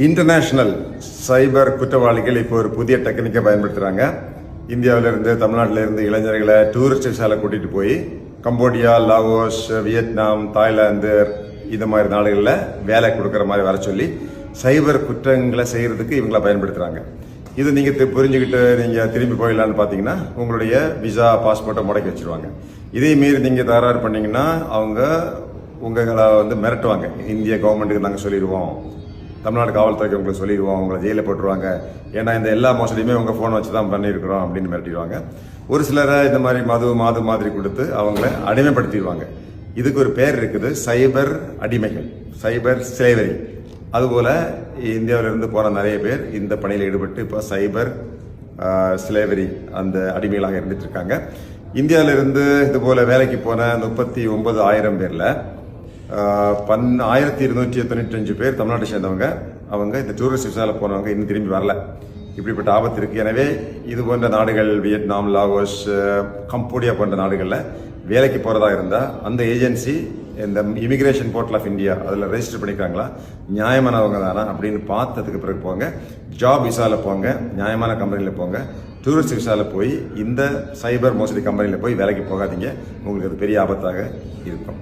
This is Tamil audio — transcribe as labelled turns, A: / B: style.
A: இன்டர்நேஷனல் சைபர் குற்றவாளிகள் இப்போ ஒரு புதிய டெக்னிக்கை பயன்படுத்துகிறாங்க. இந்தியாவிலிருந்து தமிழ்நாட்டிலிருந்து இளைஞர்களை டூரிஸ்ட் விசால கூட்டிகிட்டு போய் கம்போடியா, லாவோஸ், வியட்நாம், தாய்லாந்து இது மாதிரி நாடுகளில் வேலை கொடுக்குற மாதிரி வர சொல்லி சைபர் குற்றங்களை செய்கிறதுக்கு இவங்களை பயன்படுத்துகிறாங்க. இது நீங்கள் புரிஞ்சுக்கிட்டு நீங்கள் திரும்பி போயிடலான்னு பார்த்தீங்கன்னா உங்களுடைய விசா, பாஸ்போர்ட்டை முடக்கி வச்சுருவாங்க. இதே மீறி நீங்கள் தகராறு பண்ணிங்கன்னா அவங்க உங்களை மிரட்டுவாங்க. இந்திய கவர்மெண்ட்டுக்கு நாங்கள் சொல்லிடுவோம், தமிழ்நாடு காவல்துறைக்கு உங்களுக்கு சொல்லிடுவோம், உங்களை ஜெயிலில் போட்டுருவாங்க, ஏன்னா இந்த எல்லா மோசடியுமே உங்கள் ஃபோனை வச்சு தான் பண்ணியிருக்கிறோம் அப்படின்னு மிரட்டிடுவாங்க. ஒரு சிலரை இந்த மாதிரி மாது மாதிரி கொடுத்து அவங்கள அடிமைப்படுத்திடுவாங்க. இதுக்கு ஒரு பேர் இருக்குது, சைபர் அடிமைகள், சைபர் ஸ்லேவரி. அதுபோல் இந்தியாவிலிருந்து போன நிறைய பேர் இந்த பணியில் ஈடுபட்டு இப்போ சைபர் ஸ்லேவரி அந்த அடிமைகளாக இருந்துட்டு இருக்காங்க. இந்தியாவிலிருந்து இதுபோல் வேலைக்கு போன 39,000 பேரில் 1295 பேர் தமிழ்நாட்டை சேர்ந்தவங்க. அவங்க இந்த டூரிஸ்ட் விசாவில் போனவங்க இன்னும் திரும்பி வரல. இப்படிப்பட்ட ஆபத்து இருக்குது. எனவே இது போன்ற நாடுகள், வியட்நாம், லாவோஸ், கம்போடியா போன்ற நாடுகளில் வேலைக்கு போகிறதா இருந்தால் அந்த ஏஜென்சி இந்த இமிகிரேஷன் போர்ட்டல் ஆஃப் இந்தியா அதில் ரெஜிஸ்டர் பண்ணிக்கிறாங்களா, நியாயமானவங்க தானா அப்படின்னு பார்த்ததுக்கு பிறகு போங்க. ஜாப் விசாவில் போங்க, நியாயமான கம்பெனியில் போங்க. டூரிஸ்ட் விசாவில் போய் இந்த சைபர் மோசடி கம்பெனியில் போய் வேலைக்கு போகாதீங்க. உங்களுக்கு அது பெரிய ஆபத்தாக இருக்கும்.